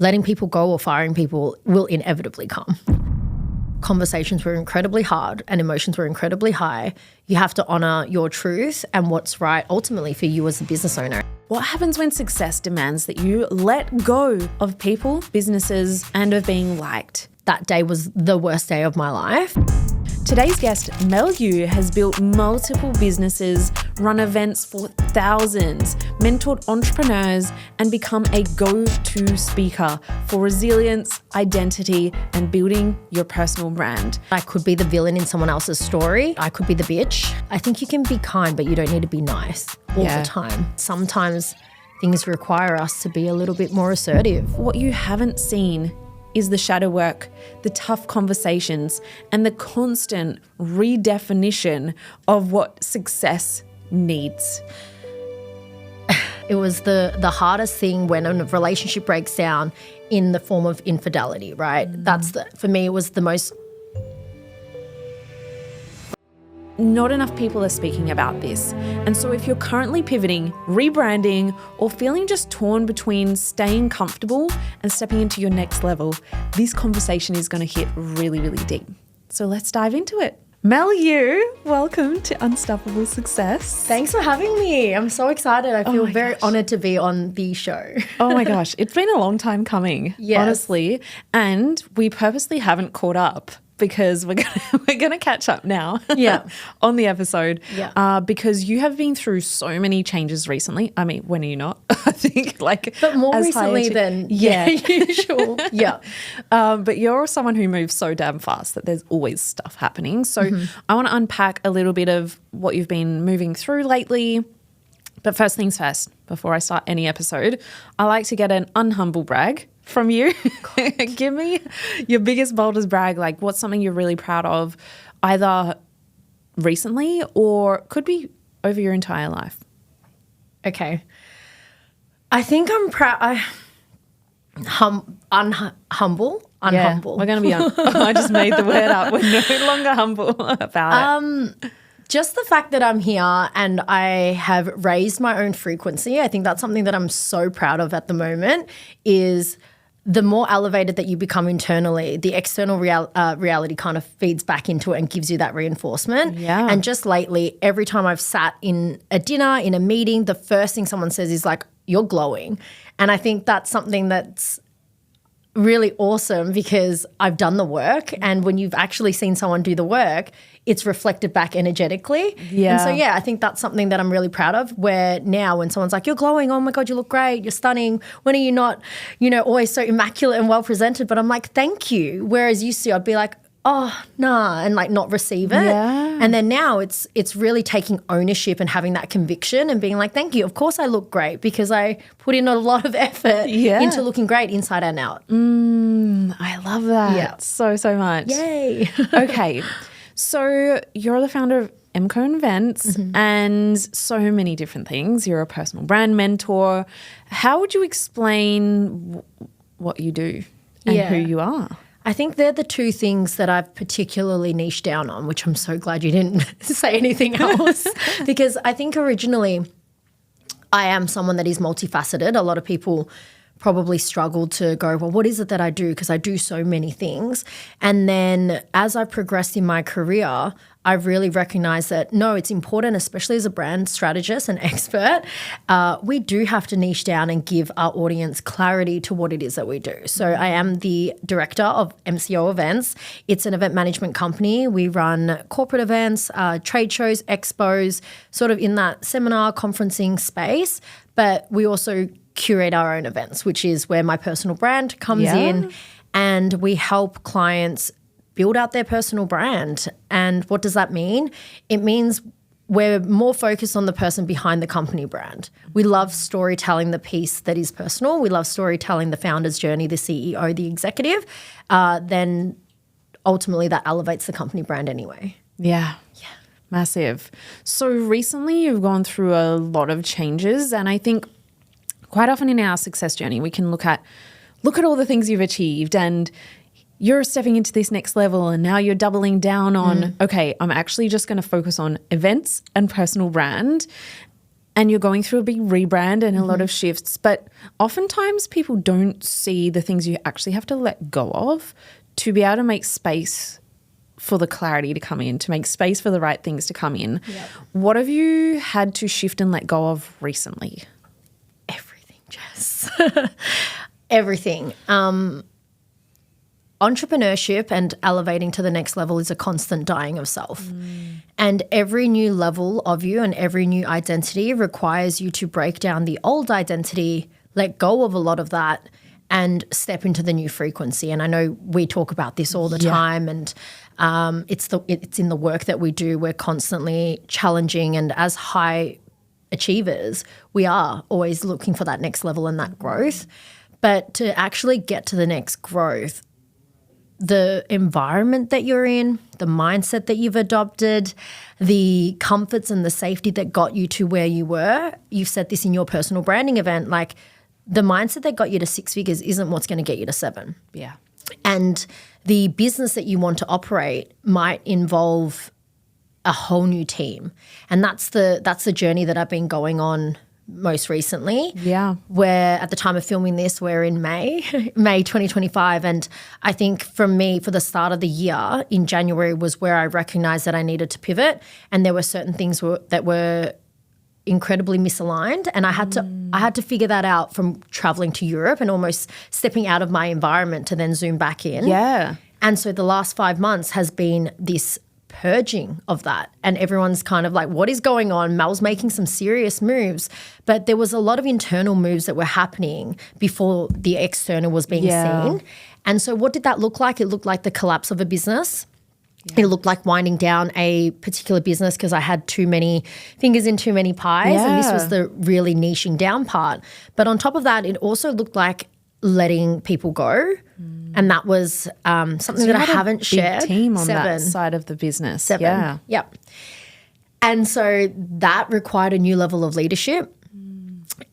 letting people go or firing people will inevitably come. Conversations were incredibly hard and emotions were incredibly high. You have to honor your truth and what's right ultimately for you as a business owner. What happens when success demands that you let go of people, businesses, and of being liked? That day was the worst day of my life. Today's guest, Mel Yu, has built multiple businesses, run events for thousands, mentored entrepreneurs, and become a go-to speaker for resilience, identity, and building your personal brand. I could be the villain in someone else's story. I could be the bitch. I think you can be kind, but you don't need to be nice all the time. Sometimes things require us to be a little bit more assertive. What you haven't seen is the shadow work, the tough conversations, and the constant redefinition of what success needs. It was the hardest thing when a relationship breaks down in the form of infidelity, right? For me, it was the most. Not enough people are speaking about this. And so if you're currently pivoting, rebranding, or feeling just torn between staying comfortable and stepping into your next level, this conversation is going to hit really, really deep. So let's dive into it. Mel Yu, welcome to Unstoppable Success. Thanks for having me. I'm so excited. I feel very honored to be on the show. Oh my gosh, it's been a long time coming, honestly. And we purposely haven't caught up because we're gonna catch up now on the episode because you have been through so many changes recently. I mean, when are you not? I think but more recently than usual. But you're someone who moves so damn fast that there's always stuff happening. So I want to unpack a little bit of what you've been moving through lately. But first things first, before I start any episode, I like to get an unhumble brag from you. Give me your biggest, boldest brag. Like, what's something you're really proud of, either recently or could be over your entire life? Okay. I think I'm proud. Unhumble. Yeah, we're going to be I just made the word up. We're no longer humble about it. Just the fact that I'm here and I have raised my own frequency, I think that's something that I'm so proud of at the moment, is the more elevated that you become internally, the external reality kind of feeds back into it and gives you that reinforcement. Yeah. And just lately, every time I've sat in a dinner, in a meeting, the first thing someone says is like, you're glowing. And I think that's something that's really awesome because I've done the work, and when you've actually seen someone do the work, it's reflected back energetically. Yeah. And so, I think that's something that I'm really proud of, where now when someone's like, you're glowing, oh my God, you look great, you're stunning, when are you not, always so immaculate and well presented? But I'm like, thank you. Whereas used to, I'd be like, oh, nah, and like not receive it. Yeah. And then now it's really taking ownership and having that conviction and being like, thank you. Of course I look great because I put in a lot of effort into looking great inside and out. I love that so much. Yay. Okay. So you're the founder of MCO Events and so many different things. You're a personal brand mentor. How would you explain what you do and who you are? I think they're the two things that I've particularly niched down on, which I'm so glad you didn't say anything else, because I think originally I am someone that is multifaceted. A lot of people probably struggle to go, well, what is it that I do? Because I do so many things. And then as I progressed in my career, I've really recognized that, no, it's important, especially as a brand strategist and expert, we do have to niche down and give our audience clarity to what it is that we do. So I am the director of MCO Events. It's an event management company. We run corporate events, trade shows, expos, sort of in that seminar, conferencing space. But we also curate our own events, which is where my personal brand comes in, and we help clients build out their personal brand. And what does that mean? It means we're more focused on the person behind the company brand. We love storytelling the piece that is personal. We love storytelling the founder's journey, the CEO, the executive. Then ultimately that elevates the company brand anyway. Yeah. Massive. So recently you've gone through a lot of changes, and I think quite often in our success journey, we can look at all the things you've achieved, and you're stepping into this next level, and now you're doubling down on, okay, I'm actually just going to focus on events and personal brand. and you're going through a big rebrand and a lot of shifts, but oftentimes people don't see the things you actually have to let go of to be able to make space for the clarity to come in, to make space for the right things to come in. Yep. What have you had to shift and let go of recently? Everything, Jess. Everything. Entrepreneurship and elevating to the next level is a constant dying of self. And every new level of you and every new identity requires you to break down the old identity, let go of a lot of that, and step into the new frequency. And I know we talk about this all the time, and it's in the work that we do. We're constantly challenging, and as high achievers, we are always looking for that next level and that growth. But to actually get to the next growth, the environment that you're in, the mindset that you've adopted, the comforts and the safety that got you to where you were. You've said this in your personal branding event, like the mindset that got you to 6 figures isn't what's going to get you to 7. Yeah. And the business that you want to operate might involve a whole new team. And that's the journey that I've been going on most recently. Yeah. Where at the time of filming this, we're in May 2025. And I think for me, for the start of the year in January was where I recognized that I needed to pivot. And there were certain things that were incredibly misaligned. And I had to figure that out from traveling to Europe and almost stepping out of my environment to then zoom back in. Yeah. And so the last 5 months has been this purging of that, and everyone's kind of like, what is going on? Mel's making some serious moves, but there was a lot of internal moves that were happening before the external was being seen. And so what did that look like? It looked like the collapse of a business. It looked like winding down a particular business because I had too many fingers in too many pies, and this was the really niching down part. But on top of that, it also looked like letting people go. And that was something that I haven't shared. Big team on that side of the business. 7. Yeah. Yep. And so that required a new level of leadership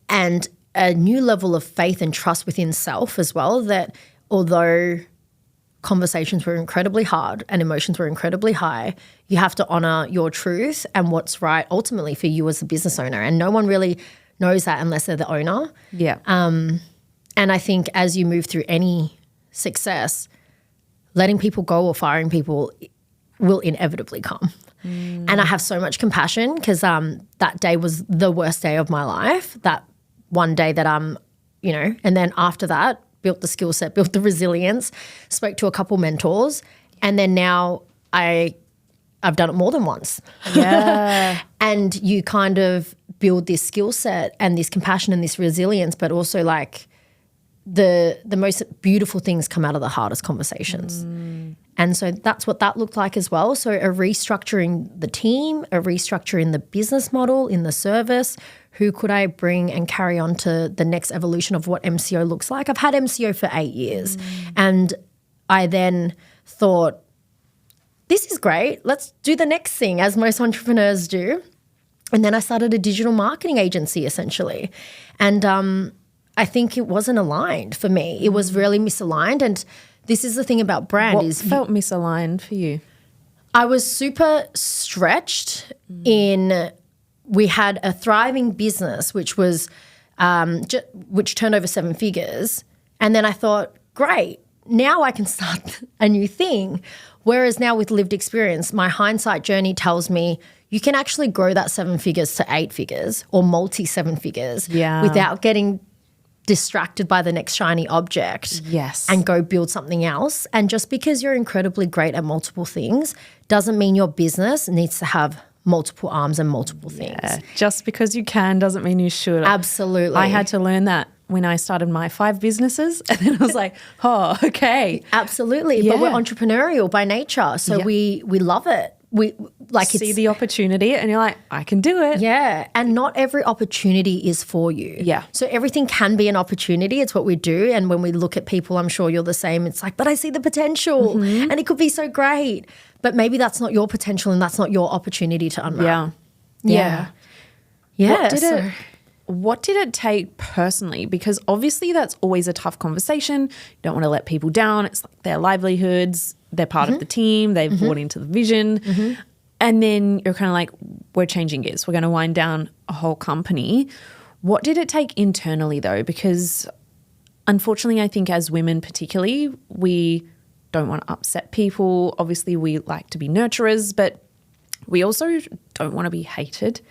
and a new level of faith and trust within self as well, that although conversations were incredibly hard and emotions were incredibly high, you have to honor your truth and what's right ultimately for you as a business owner. And no one really knows that unless they're the owner. Yeah. And I think as you move through any success, letting people go or firing people will inevitably come. And I have so much compassion because that day was the worst day of my life, that one day that and then after that, built the skill set, built the resilience, spoke to a couple mentors, and then now I've done it more than once. Yeah. And you kind of build this skill set and this compassion and this resilience, but also like the most beautiful things come out of the hardest conversations. And so that's what that looked like as well. So a restructuring the team, a restructuring the business model in the service. Who could I bring and carry on to the next evolution of what MCO looks like? I've had MCO for 8 years. And I then thought, this is great. Let's do the next thing, as most entrepreneurs do. And then I started a digital marketing agency essentially. And I think it wasn't aligned for me. It was really misaligned. And this is the thing about brand. What felt misaligned for you? I was super stretched in, we had a thriving business which was, which turned over 7 figures. And then I thought, great, now I can start a new thing. Whereas now with lived experience, my hindsight journey tells me you can actually grow that 7 figures to 8 figures or multi 7 figures without getting distracted by the next shiny object. Yes. And go build something else. And just because you're incredibly great at multiple things doesn't mean your business needs to have multiple arms and multiple things. Yeah. Just because you can doesn't mean you should. Absolutely. I had to learn that when I started my 5 businesses, and then I was like, oh, okay. Absolutely. But we're entrepreneurial by nature. So we love it. We like see the opportunity and you're like, I can do it. Yeah. And not every opportunity is for you. Yeah. So everything can be an opportunity. It's what we do. And when we look at people, I'm sure you're the same. It's like, but I see the potential and it could be so great. But maybe that's not your potential and that's not your opportunity to unwrap. Yeah. Yeah. What did it take personally? Because obviously that's always a tough conversation. You don't want to let people down. It's like their livelihoods. They're part of the team. They've bought into the vision. And then you're kind of like, we're changing gears. We're going to wind down a whole company. What did it take internally though? Because unfortunately, I think as women particularly, we don't want to upset people. Obviously, we like to be nurturers, but we also don't want to be hated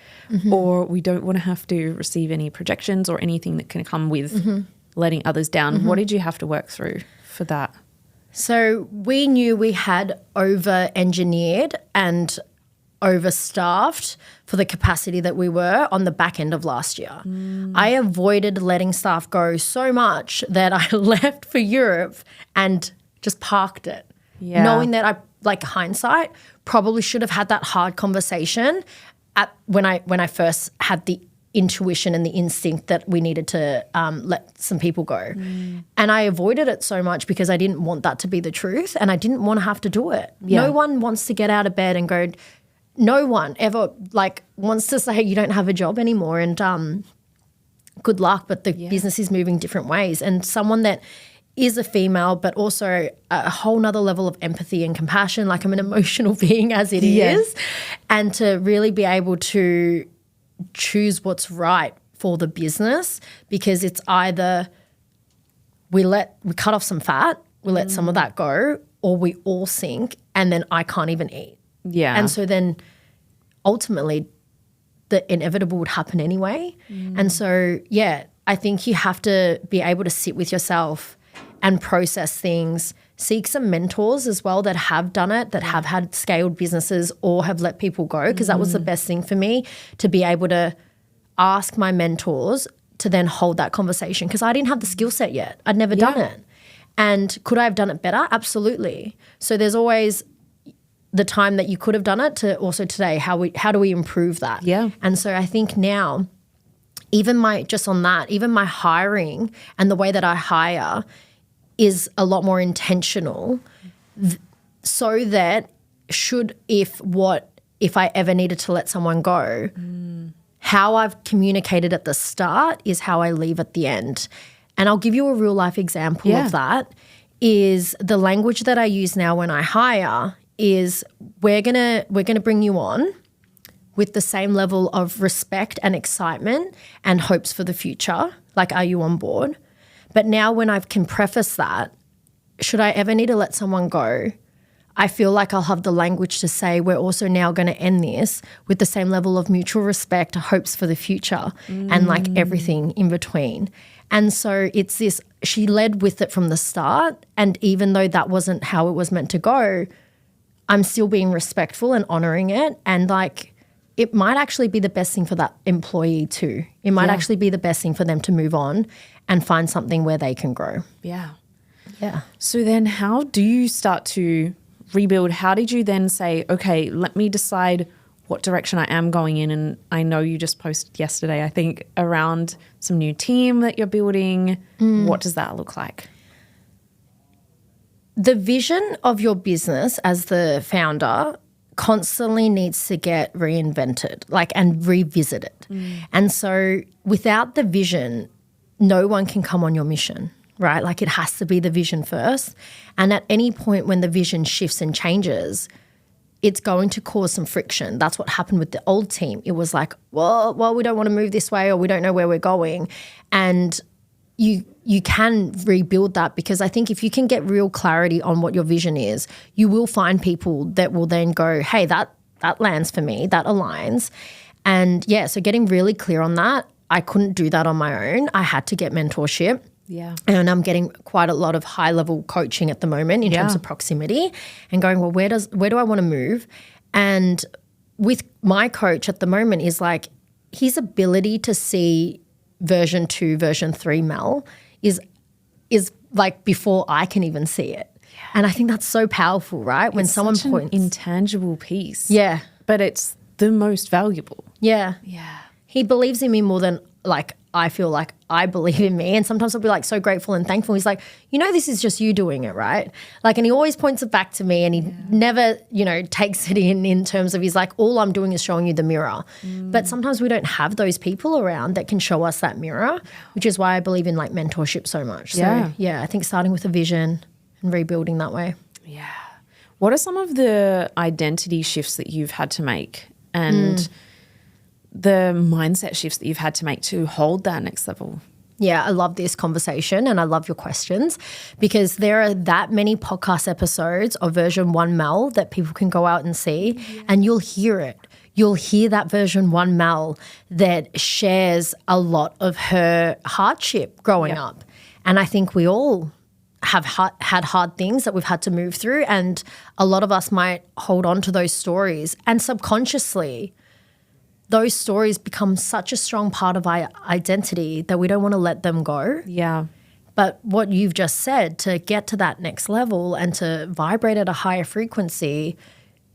or we don't want to have to receive any projections or anything that can come with letting others down. What did you have to work through for that? So we knew we had over-engineered and overstaffed for the capacity that we were on the back end of last year. I avoided letting staff go so much that I left for Europe and just parked it, knowing that I, like hindsight, probably should have had that hard conversation when I first had the intuition and the instinct that we needed to let some people go. And I avoided it so much because I didn't want that to be the truth and I didn't want to have to do it. No one wants to get out of bed and go, no one ever wants to say you don't have a job anymore and good luck, but the business is moving different ways. And someone that is a female but also a whole nother level of empathy and compassion, like I'm an emotional being as it is, and to really be able to choose what's right for the business, because it's either we cut off some fat, we let some of that go, or we all sink and then I can't even eat. Yeah. And so then ultimately the inevitable would happen anyway. And so, I think you have to be able to sit with yourself and process things, seek some mentors as well that have done it, that have had scaled businesses or have let people go, because that was the best thing for me, to be able to ask my mentors to then hold that conversation, because I didn't have the skill set yet. I'd never done it. And could I have done it better? Absolutely. So there's always the time that you could have done it to also today, how do we improve that? Yeah. And so I think now, even my hiring and the way that I hire is a lot more intentional, so that if I ever needed to let someone go, how I've communicated at the start is how I leave at the end. And I'll give you a real life example of that. Is the language that I use now when I hire is we're gonna bring you on with the same level of respect and excitement and hopes for the future. Like, are you on board? But now when I can preface that, should I ever need to let someone go, I feel like I'll have the language to say we're also now going to end this with the same level of mutual respect, hopes for the future, and like everything in between. And so it's this, she led with it from the start, and even though that wasn't how it was meant to go, I'm still being respectful and honouring it, and like it might actually be the best thing for that employee too. It might actually be the best thing for them to move on and find something where they can grow. Yeah. Yeah. So then how do you start to rebuild? How did you then say, okay, let me decide what direction I am going in? And I know you just posted yesterday, I think, around some new team that you're building. What does that look like? The vision of your business as the founder constantly needs to get reinvented, and revisited. And so without the vision, no one can come on your mission, right? Like, it has to be the vision first. And at any point when the vision shifts and changes, it's going to cause some friction. That's what happened with the old team. It was like, well, we don't want to move this way, or we don't know where we're going. And you can rebuild that, because I think if you can get real clarity on what your vision is, you will find people that will then go, hey, that lands for me, that aligns. And so getting really clear on that, I couldn't do that on my own. I had to get mentorship. Yeah. And I'm getting quite a lot of high level coaching at the moment in terms of proximity, and going, well, where do I want to move? And with my coach at the moment is like, his ability to see version 2, version 3 Mel is like before I can even see it. Yeah. And I think that's so powerful, right? When someone points. An intangible piece. Yeah. But it's the most valuable. Yeah. Yeah. He believes in me more than I feel like I believe in me. And sometimes I'll be so grateful and thankful. He's like, this is just you doing it, right? And he always points it back to me, and he never, takes it in terms of, he's like, all I'm doing is showing you the mirror. But sometimes we don't have those people around that can show us that mirror, which is why I believe in mentorship so much. So I think starting with a vision and rebuilding that way. Yeah. What are some of the identity shifts that you've had to make? And the mindset shifts that you've had to make to hold that next level. Yeah, I love this conversation and I love your questions because there are that many podcast episodes of version 1 Mel that people can go out and see and you'll hear it. You'll hear that version 1 Mel that shares a lot of her hardship growing up. And I think we all have had hard things that we've had to move through, and a lot of us might hold on to those stories, and subconsciously those stories become such a strong part of our identity that we don't want to let them go. Yeah. But what you've just said, to get to that next level and to vibrate at a higher frequency,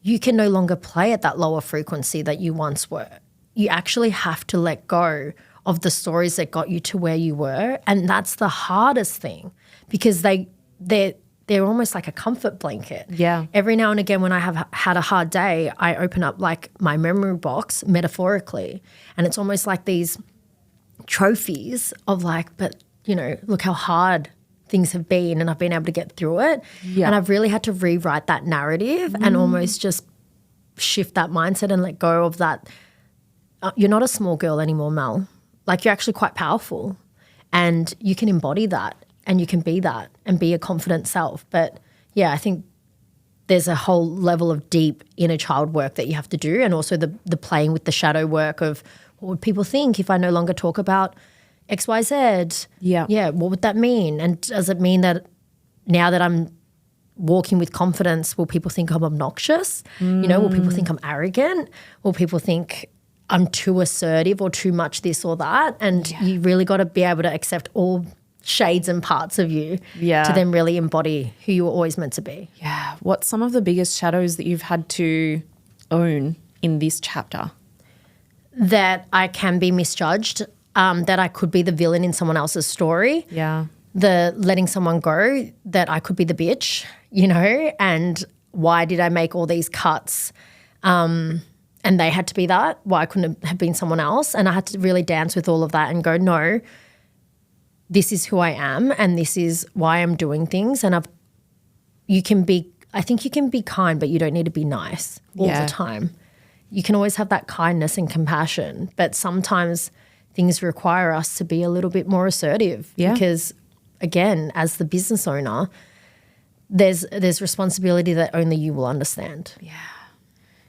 you can no longer play at that lower frequency that you once were. You actually have to let go of the stories that got you to where you were, and that's the hardest thing because they're almost like a comfort blanket. Yeah. Every now and again when I have had a hard day, I open up like my memory box metaphorically, and it's almost like these trophies of like, but you know, look how hard things have been and I've been able to get through it. Yeah. And I've really had to rewrite that narrative and almost just shift that mindset and let go of that. You're not a small girl anymore, Mel. Like you're actually quite powerful and you can embody that. And you can be that and be a confident self. But yeah, I think there's a whole level of deep inner child work that you have to do, and also the playing with the shadow work of what would people think if I no longer talk about XYZ? Yeah. Yeah, what would that mean? And does it mean that now that I'm walking with confidence, will people think I'm obnoxious? You know, will people think I'm arrogant? Will people think I'm too assertive or too much this or that? And you really got to be able to accept all shades and parts of you to then really embody who you were always meant to be. Yeah. What's some of the biggest shadows that you've had to own in this chapter? That I can be misjudged, that I could be the villain in someone else's story. Yeah. The letting someone go, that I could be the bitch, you know, and why did I make all these cuts and they had to be that? Why couldn't it have been someone else? And I had to really dance with all of that and go, no, this is who I am and this is why I'm doing things. And I think you can be kind, but you don't need to be nice all the time. You can always have that kindness and compassion, but sometimes things require us to be a little bit more assertive because, again, as the business owner, there's responsibility that only you will understand.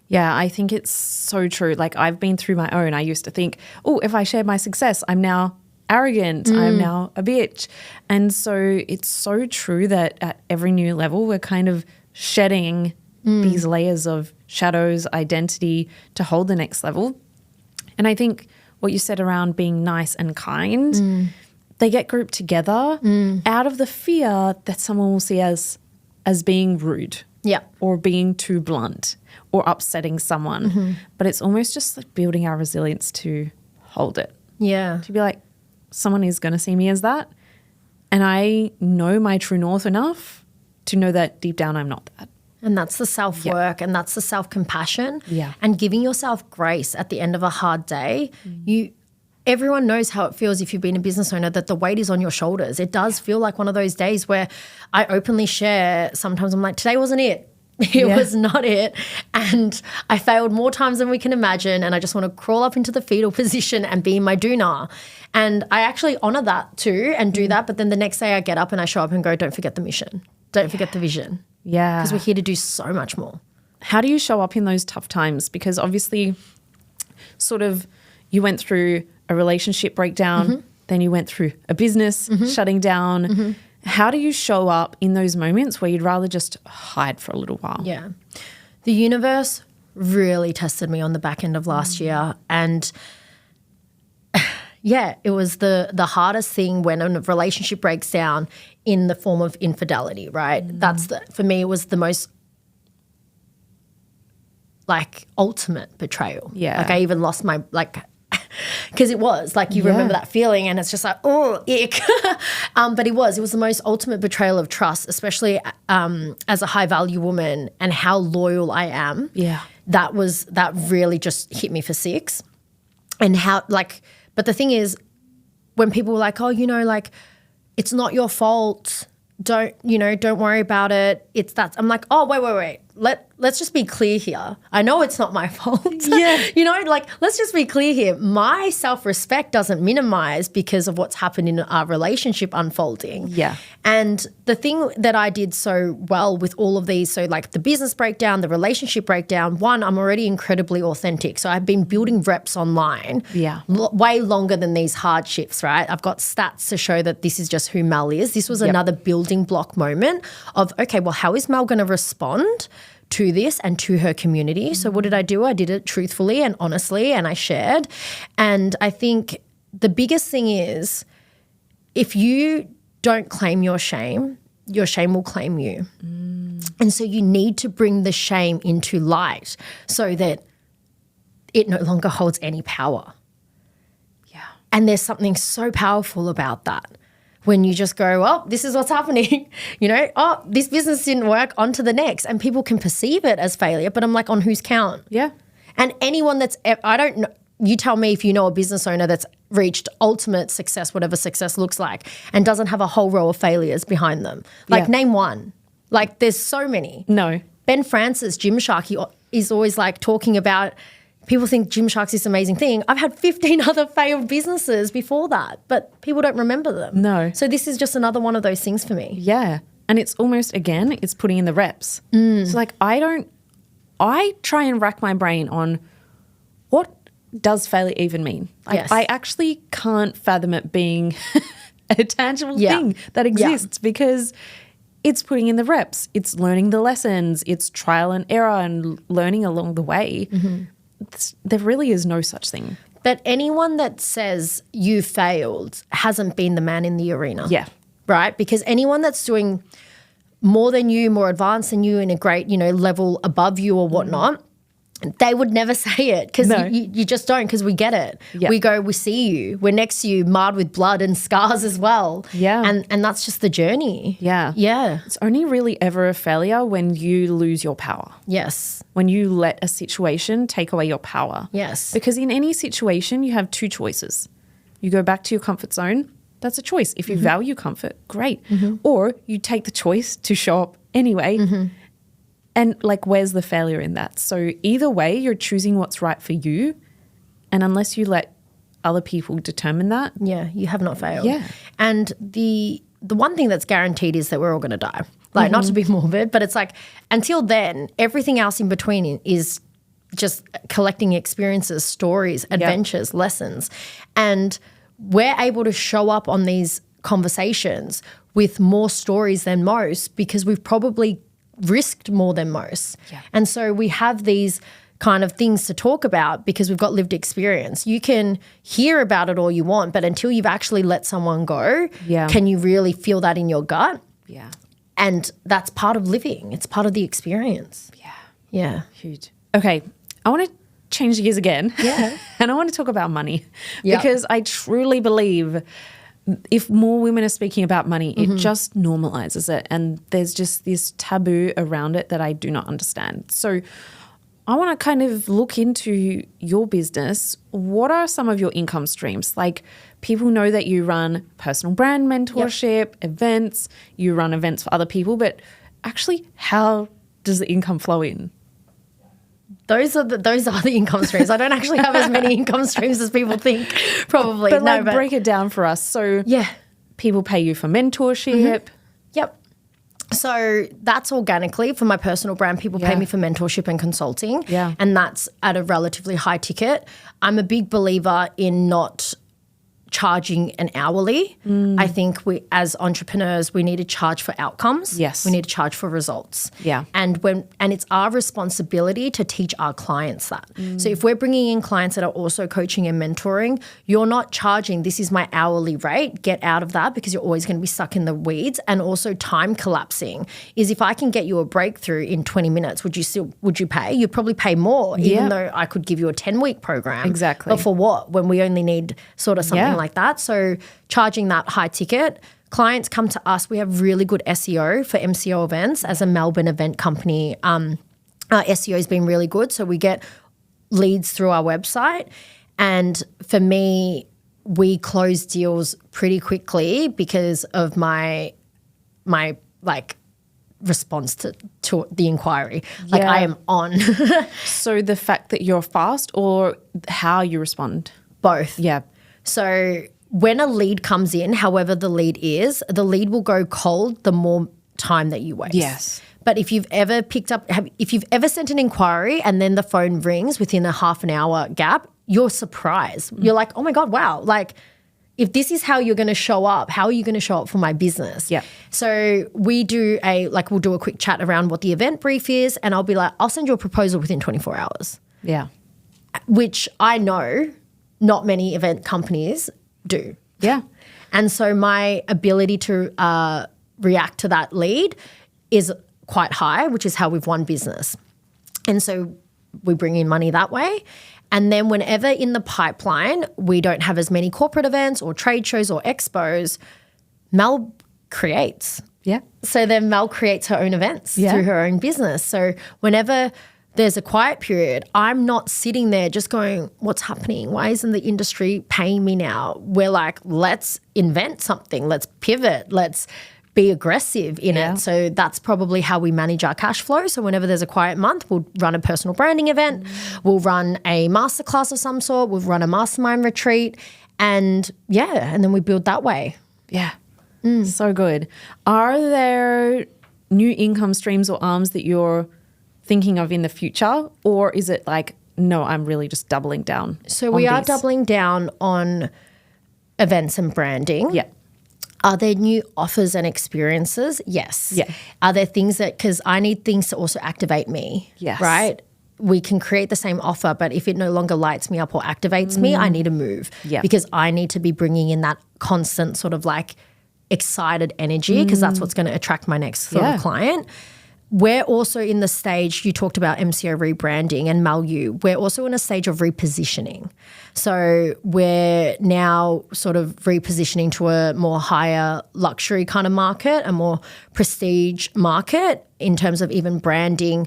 Yeah, I think it's so true. Like I've been through my own. I used to think, oh, if I share my success, I'm now arrogant, I'm now a bitch. And so it's so true that at every new level we're kind of shedding these layers of shadows, identity to hold the next level. And I think what you said around being nice and kind, they get grouped together out of the fear that someone will see as being rude or being too blunt or upsetting someone. But it's almost just like building our resilience to hold it. Yeah. To be like, someone is going to see me as that. And I know my true north enough to know that deep down I'm not that. And that's the self-work and that's the self-compassion and giving yourself grace at the end of a hard day. Everyone knows how it feels if you've been a business owner, that the weight is on your shoulders. It does feel like one of those days where I openly share, sometimes I'm like, today wasn't it. It was not it. And I failed more times than we can imagine. And I just want to crawl up into the fetal position and be my doona. And I actually honor that too and do that. But then the next day I get up and I show up and go, don't forget the mission. Don't forget the vision. Yeah. Because we're here to do so much more. How do you show up in those tough times? Because obviously sort of you went through a relationship breakdown, then you went through a business shutting down. How do you show up in those moments where you'd rather just hide for a little while? Yeah. The universe really tested me on the back end of last year. And it was the hardest thing when a relationship breaks down in the form of infidelity, right? For me, it was the most like ultimate betrayal. Yeah. Like I even lost my because it was like you remember that feeling and it's just like, oh, ick. But it was the most ultimate betrayal of trust, especially as a high value woman and how loyal I am. Yeah. That really just hit me for six. And but the thing is, when people were like, oh, you know, like it's not your fault. Don't worry about it. It's that. I'm like, oh, wait. let's just be clear here. I know it's not my fault. Yeah. Let's just be clear here. My self-respect doesn't minimize because of what's happened in our relationship unfolding. Yeah. And the thing that I did so well with all of these, so like the business breakdown, the relationship breakdown, one, I'm already incredibly authentic. So I've been building reps online way longer than these hardships, right? I've got stats to show that this is just who Mel is. This was another building block moment of, okay, well, how is Mel going to respond to this and to her community? So what did I do? I did it truthfully and honestly, and I shared. And I think the biggest thing is if you don't claim your shame will claim you. And so you need to bring the shame into light so that it no longer holds any power. Yeah. And there's something so powerful about that. When you just go, oh, this is what's happening, oh, this business didn't work, on to the next. And people can perceive it as failure, but I'm like, on whose count? Yeah. And anyone I don't know, you tell me if you know a business owner that's reached ultimate success, whatever success looks like, and doesn't have a whole row of failures behind them. Like name one. Like there's so many. No. Ben Francis, Gymshark, he is always like talking about, people think Gymshark's this amazing thing. I've had 15 other failed businesses before that, but people don't remember them. No. So this is just another one of those things for me. Yeah. And it's almost, again, it's putting in the reps. So like I try and rack my brain on what does failure even mean? Like I actually can't fathom it being a tangible thing that exists because it's putting in the reps. It's learning the lessons. It's trial and error and learning along the way. There really is no such thing. But anyone that says you failed hasn't been the man in the arena. Yeah. Right? Because anyone that's doing more than you, more advanced than you, in a great, level above you or whatnot, they would never say it because you just don't, because we get it. Yeah. We see you. We're next to you, marred with blood and scars as well. Yeah. And that's just the journey. Yeah. Yeah. It's only really ever a failure when you lose your power. Yes. When you let a situation take away your power. Yes. Because in any situation, you have two choices. You go back to your comfort zone. That's a choice. If you value comfort, great. Or you take the choice to show up anyway. And like, where's the failure in that? So either way, you're choosing what's right for you. And unless you let other people determine that. Yeah, you have not failed. Yeah. And the one thing that's guaranteed is that we're all going to die. Like, not to be morbid, but it's like until then, everything else in between is just collecting experiences, stories, adventures, lessons. And we're able to show up on these conversations with more stories than most because we've probably risked more than most. Yeah. And so we have these kind of things to talk about because we've got lived experience. You can hear about it all you want, but until you've actually let someone go, can you really feel that in your gut? Yeah. And that's part of living. It's part of the experience. Yeah. Yeah. Huge. Okay. I want to change gears again. Yeah. And I want to talk about money because I truly believe if more women are speaking about money, it just normalizes it. And there's just this taboo around it that I do not understand. So I want to kind of look into your business. What are some of your income streams? Like, people know that you run personal brand mentorship, events, you run events for other people, but actually, how does the income flow in? Those are the income streams. I don't actually have as many income streams as people think, probably. But break it down for us. So people pay you for mentorship. Yep. So that's organically for my personal brand. People pay me for mentorship and consulting. Yeah. And that's at a relatively high ticket. I'm a big believer in not charging an hourly. I think we, as entrepreneurs, we need to charge for outcomes. Yes. We need to charge for results. Yeah. And it's our responsibility to teach our clients that. So if we're bringing in clients that are also coaching and mentoring, you're not charging, this is my hourly rate, get out of that because you're always going to be stuck in the weeds. And also time collapsing is if I can get you a breakthrough in 20 minutes, would you pay? You'd probably pay more, even though I could give you a 10-week program. Exactly. But for what? When we only need sort of something like that. So charging that high ticket, clients come to us. We have really good SEO for MCO events as a Melbourne event company. Our SEO has been really good. So we get leads through our website. And for me, we close deals pretty quickly because of my response to to the inquiry. Like I am on. So the fact that you're fast or how you respond? Both. Yeah. So when a lead comes in, however the lead is, the lead will go cold the more time that you waste. Yes. But if you've ever if you've ever sent an inquiry and then the phone rings within a half an hour gap, you're surprised. You're like, oh my God, wow. Like if this is how you're going to show up, how are you going to show up for my business? Yeah. So we'll do a quick chat around what the event brief is, and I'll be like, I'll send you a proposal within 24 hours. Yeah. Which I know not many event companies do. Yeah. And so my ability to react to that lead is quite high, which is how we've won business. And so we bring in money that way. And then whenever in the pipeline we don't have as many corporate events or trade shows or expos, Mel creates. Yeah. So then Mel creates her own events through her own business. So whenever there's a quiet period, I'm not sitting there just going, what's happening? Why isn't the industry paying me now? We're like, let's invent something. Let's pivot. Let's be aggressive in it. So that's probably how we manage our cash flow. So whenever there's a quiet month, we'll run a personal branding event. We'll run a masterclass of some sort. We'll run a mastermind retreat. And then we build that way. Yeah. So good. Are there new income streams or arms that you're thinking of in the future? Or is it like, no, I'm really just doubling down? So we are doubling down on events and branding. Yeah. Are there new offers and experiences? Yes. Yeah. Are there things because I need things to also activate me. Yes. Right? We can create the same offer, but if it no longer lights me up or activates me, I need to move. Yeah. Because I need to be bringing in that constant sort of like excited energy because that's what's going to attract my next sort of client. We're also in the stage, you talked about MCO rebranding and Mel Yu, we're also in a stage of repositioning. So we're now sort of repositioning to a more higher luxury kind of market, a more prestige market in terms of even branding.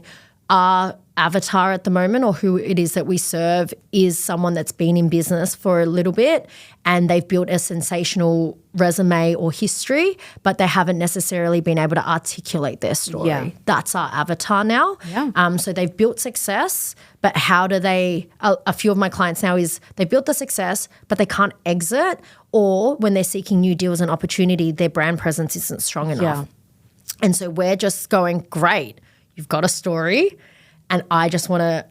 Our avatar at the moment or who it is that we serve is someone that's been in business for a little bit and they've built a sensational resume or history, but they haven't necessarily been able to articulate their story. Yeah. That's our avatar now. Yeah. So they've built success, but how do they, a few of my clients now is they built the success, but they can't exit, or when they're seeking new deals and opportunity, their brand presence isn't strong enough. And so we're just going, great, you've got a story, and I just want to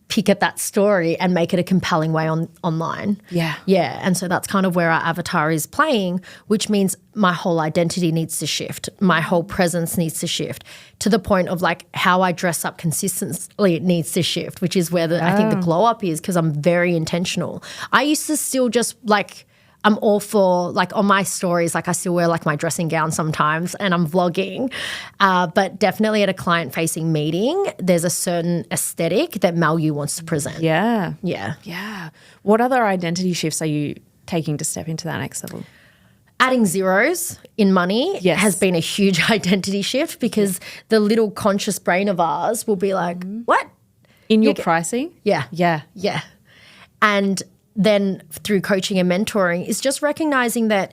pick at that story and make it a compelling way online. Yeah. Yeah. And so that's kind of where our avatar is playing, which means my whole identity needs to shift. My whole presence needs to shift to the point of like how I dress up consistently needs to shift, which is where I think the glow up is because I'm very intentional. I used to still just like, I'm all for like on my stories, like I still wear like my dressing gown sometimes and I'm vlogging. But definitely at a client facing meeting, there's a certain aesthetic that Mel Yu wants to present. Yeah. Yeah. Yeah. What other identity shifts are you taking to step into that next level? Adding zeros in money has been a huge identity shift because the little conscious brain of ours will be like, what? In your pricing? Yeah. Yeah. Yeah. And then through coaching and mentoring is just recognizing that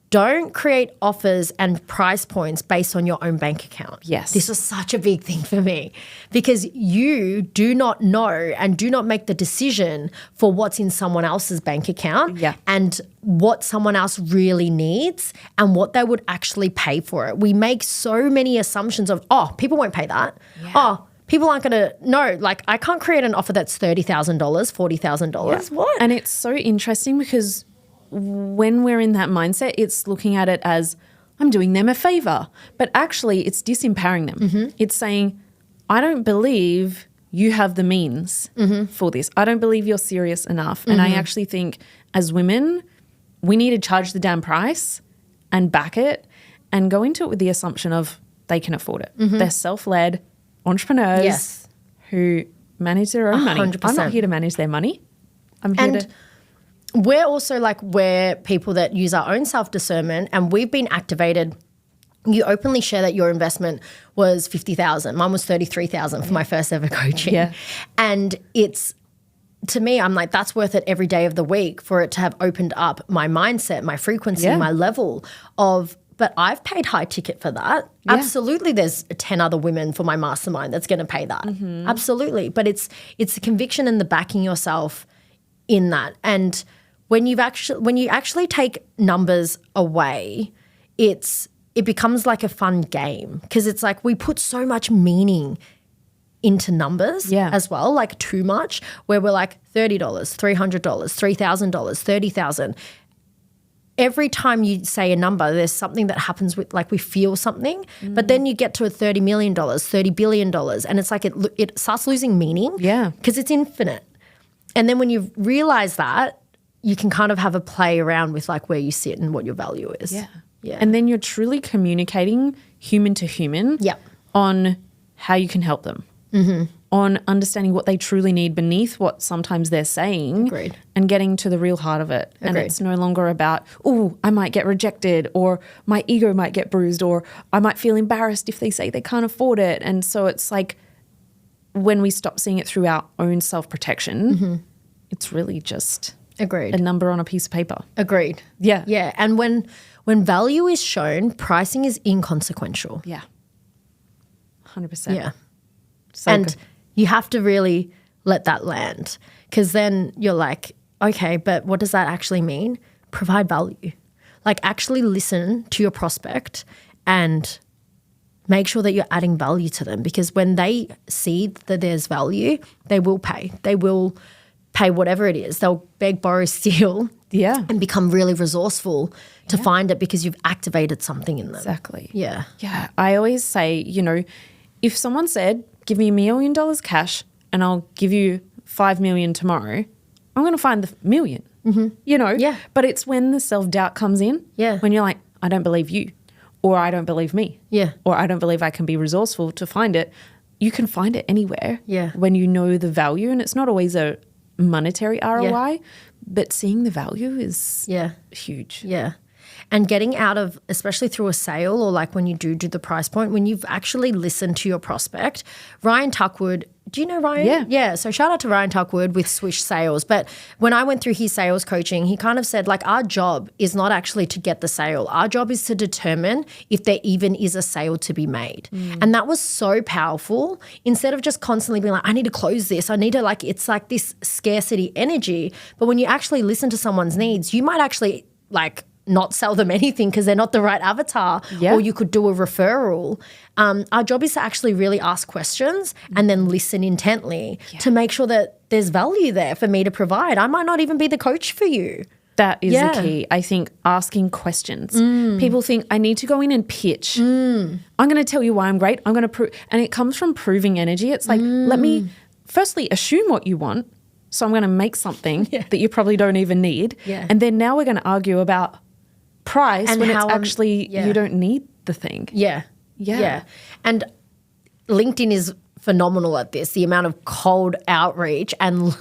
don't create offers and price points based on your own bank account. Yes. This was such a big thing for me because you do not know and do not make the decision for what's in someone else's bank account and what someone else really needs and what they would actually pay for it. We make so many assumptions of, people won't pay that. People aren't going to know. Like, I can't create an offer that's $30,000, $40,000. What? And it's so interesting because when we're in that mindset, it's looking at it as I'm doing them a favor. But actually, it's disempowering them. It's saying, I don't believe you have the means for this. I don't believe you're serious enough. And I actually think as women, we need to charge the damn price and back it and go into it with the assumption of they can afford it. They're self-led entrepreneurs who manage their own money. 100%. I'm not here to manage their money. I'm here to... We're also like, we're people that use our own self-discernment and we've been activated. You openly share that your investment was $50,000. Mine was $33,000 for my first ever coaching. Yeah. And it's, to me, I'm like, that's worth it every day of the week for it to have opened up my mindset, my frequency, my level of but I've paid high ticket for that. Yeah. Absolutely, there's 10 other women for my mastermind that's going to pay that. Absolutely. But it's the conviction and the backing yourself in that. And when you actually take numbers away, it becomes like a fun game, because it's like we put so much meaning into numbers as well, like too much, where we're like $30, $300, $3,000, $30,000. Every time you say a number, there's something that happens with, like, we feel something, but then you get to a $30 million, $30 billion, and it's like it starts losing meaning because it's infinite. And then when you realize that, you can kind of have a play around with like where you sit and what your value is. Yeah. And then you're truly communicating human to human on how you can help them. On understanding what they truly need beneath what sometimes they're saying. Agreed. And getting to the real heart of it. And it's no longer about, oh, I might get rejected, or my ego might get bruised, or I might feel embarrassed if they say they can't afford it. And so it's like when we stop seeing it through our own self-protection, it's really just a number on a piece of paper. Agreed. Yeah. Yeah. And when value is shown, pricing is inconsequential. Yeah. 100%. Yeah. So and good. you have to really let that land, because then you're like, okay, but what does that actually mean? Provide value. Like, actually listen to your prospect and make sure that you're adding value to them, because when they see that there's value, they will pay. They will pay whatever it is. They'll beg, borrow, steal and become really resourceful to find it, because you've activated something in them. Exactly. Yeah. Yeah. I always say, if someone said, give me $1 million cash and I'll give you 5 million tomorrow, I'm going to find the million, Yeah. But it's when the self-doubt comes in, when you're like, I don't believe you, or I don't believe me, or I don't believe I can be resourceful to find it. You can find it anywhere when you know the value, and it's not always a monetary ROI, but seeing the value is huge. Yeah. And getting out of, especially through a sale, or like when you do the price point, when you've actually listened to your prospect. Ryan Tuckwood, do you know Ryan? Yeah. So shout out to Ryan Tuckwood with Swish Sales. But when I went through his sales coaching, he kind of said, like, our job is not actually to get the sale. Our job is to determine if there even is a sale to be made. And that was so powerful. Instead of just constantly being like, I need to close this, I need to, like, it's like this scarcity energy. But when you actually listen to someone's needs, you might actually, like, not sell them anything because they're not the right avatar, or you could do a referral. Our job is to actually really ask questions and then listen intently to make sure that there's value there for me to provide. I might not even be the coach for you. That is the key. I think asking questions. People think, I need to go in and pitch. I'm going to tell you why I'm great. I'm going to prove, and it comes from proving energy. It's like, let me firstly assume what you want. So I'm going to make something that you probably don't even need. And then now we're going to argue about price and when it's actually you don't need the thing. Yeah. And LinkedIn is phenomenal at this, the amount of cold outreach, and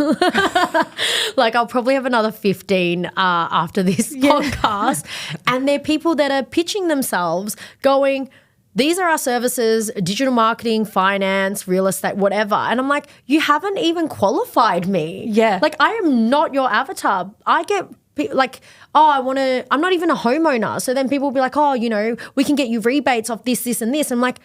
like I'll probably have another 15 after this podcast, and they're people that are pitching themselves going, these are our services, digital marketing, finance, real estate, whatever. And I'm like, you haven't even qualified me. Like, I am not your avatar. I get like, I'm not even a homeowner. So then people will be like, we can get you rebates off this, this, and this. I'm like,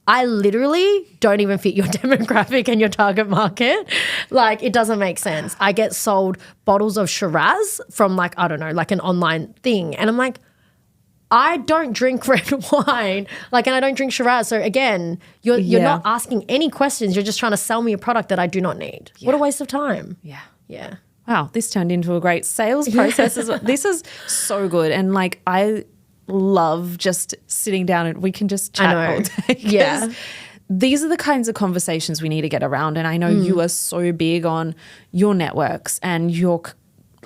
I literally don't even fit your demographic and your target market. Like, it doesn't make sense. I get sold bottles of Shiraz from like, I don't know, like an online thing. And I'm like, I don't drink red wine, like, and I don't drink Shiraz. So again, you're not asking any questions. You're just trying to sell me a product that I do not need. What a waste of time. Yeah. Wow, this turned into a great sales process. This is so good. And like, I love just sitting down and we can just chat all day. These are the kinds of conversations we need to get around. And I know you are so big on your networks and your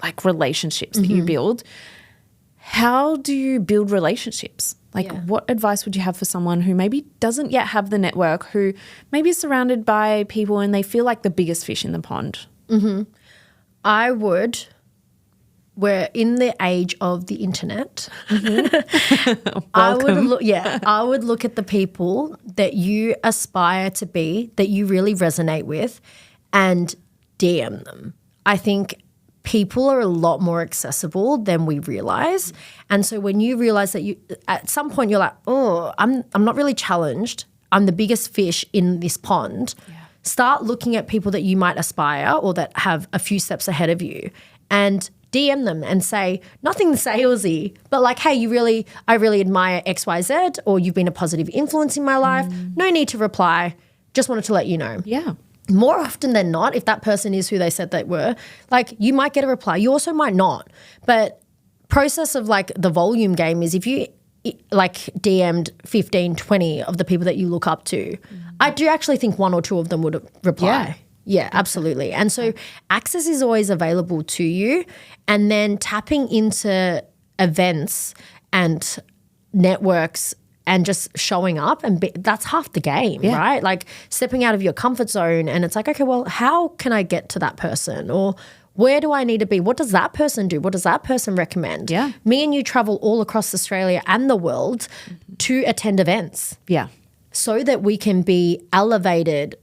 like relationships that you build. How do you build relationships? Like, what advice would you have for someone who maybe doesn't yet have the network, who maybe is surrounded by people and they feel like the biggest fish in the pond? We're in the age of the internet. I would look at the people that you aspire to be, that you really resonate with, and DM them. I think people are a lot more accessible than we realize. And so when you realize that at some point you're like, oh, I'm not really challenged. I'm the biggest fish in this pond. Yeah. Start looking at people that you might aspire or that have a few steps ahead of you and DM them and say, nothing salesy, but like, hey, I really admire XYZ, or you've been a positive influence in my life. No need to reply. Just wanted to let you know. Yeah. More often than not, if that person is who they said they were, like you might get a reply. You also might not. But process of like the volume game is if you like DM'd 15, 20 of the people that you look up to, I do actually think one or two of them would reply. Yeah, absolutely. And so access is always available to you, and then tapping into events and networks and just showing up that's half the game, right? Like stepping out of your comfort zone, and it's like, okay, well, how can I get to that person? Or where do I need to be? What does that person do? What does that person recommend? Yeah. Me and you travel all across Australia and the world to attend events. Yeah. So that we can be elevated,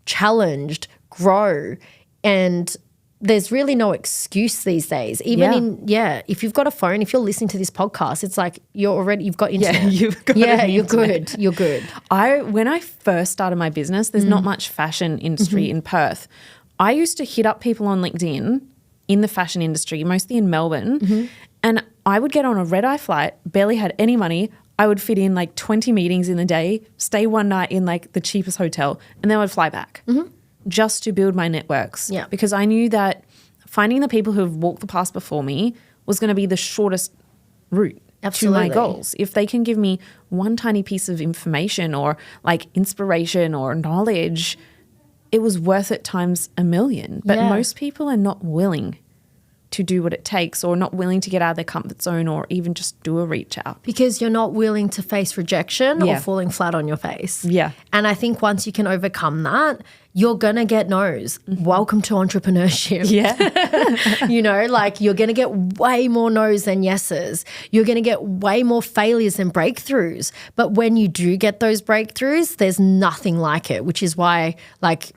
challenged, grow, and there's really no excuse these days. Even if you've got a phone, if you're listening to this podcast, it's like you've got internet. You're good. You're good. When I first started my business, there's not much fashion industry in Perth. I used to hit up people on LinkedIn in the fashion industry, mostly in Melbourne, and I would get on a red-eye flight, barely had any money. I would fit in like 20 meetings in the day, stay one night in like the cheapest hotel, and then I'd fly back just to build my networks. Yeah. Because I knew that finding the people who have walked the path before me was going to be the shortest route to my goals. If they can give me one tiny piece of information or like inspiration or knowledge, it was worth it times a million. But most people are not willing to do what it takes, or not willing to get out of their comfort zone, or even just do a reach out. Because you're not willing to face rejection or falling flat on your face. Yeah. And I think once you can overcome that, you're going to get no's. Welcome to entrepreneurship. Yeah. You know, like you're going to get way more no's than yeses. You're going to get way more failures than breakthroughs. But when you do get those breakthroughs, there's nothing like it, which is why like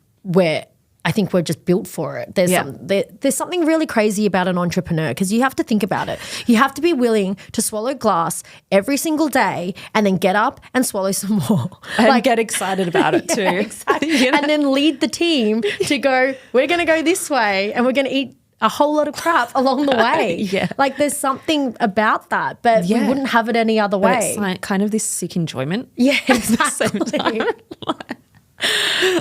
I think we're just built for it. There's something really crazy about an entrepreneur, because you have to think about it. You have to be willing to swallow glass every single day and then get up and swallow some more. And get excited about it too. Exactly. You know? And then lead the team to go, we're going to go this way and we're going to eat a whole lot of crap along the way. Like there's something about that, but we wouldn't have it any other way. But it's like kind of this sick enjoyment. Yeah, exactly. At the same time.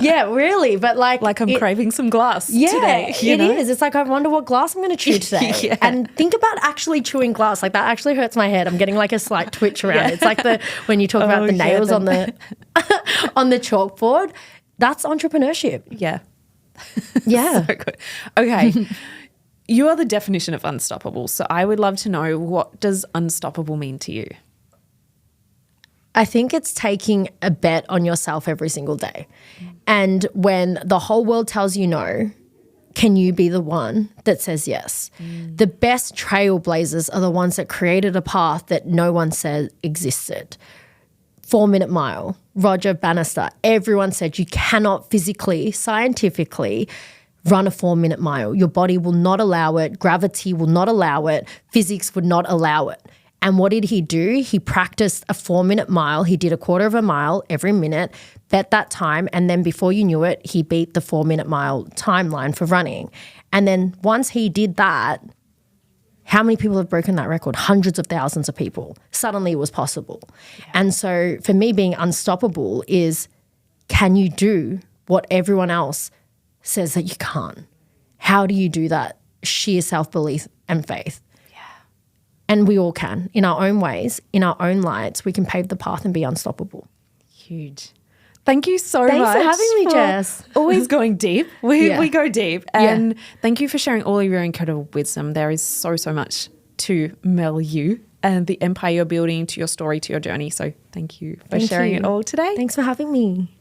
Yeah, really. But like I'm craving some glass today. It is. It's like, I wonder what glass I'm going to chew today. And think about actually chewing glass. Like that actually hurts my head. I'm getting like a slight twitch around it. It's like when you talk about the nails on the on the chalkboard. That's entrepreneurship. Yeah. Yeah. So good. Okay. You are the definition of unstoppable. So I would love to know, what does unstoppable mean to you? I think it's taking a bet on yourself every single day. And when the whole world tells you no, can you be the one that says yes? The best trailblazers are the ones that created a path that no one said existed. 4-minute mile, Roger Bannister, everyone said you cannot physically, scientifically run a 4-minute mile. Your body will not allow it. Gravity will not allow it. Physics would not allow it. And what did he do? He practiced a 4-minute mile. He did a quarter of a mile every minute, bet that time, and then before you knew it, he beat the 4-minute mile timeline for running. And then once he did that, how many people have broken that record? Hundreds of thousands of people. Suddenly it was possible. And so for me, being unstoppable is, can you do what everyone else says that you can't? How do you do that? Sheer self-belief and faith. And we all can, in our own ways, in our own lights, we can pave the path and be unstoppable. Huge. Thank you so much. Thanks for having me, Jess. Always going deep. We go deep. And thank you for sharing all of your incredible wisdom. There is so much to Mel Yu and the empire you're building, to your story, to your journey. So thank you for sharing it all today. Thanks for having me.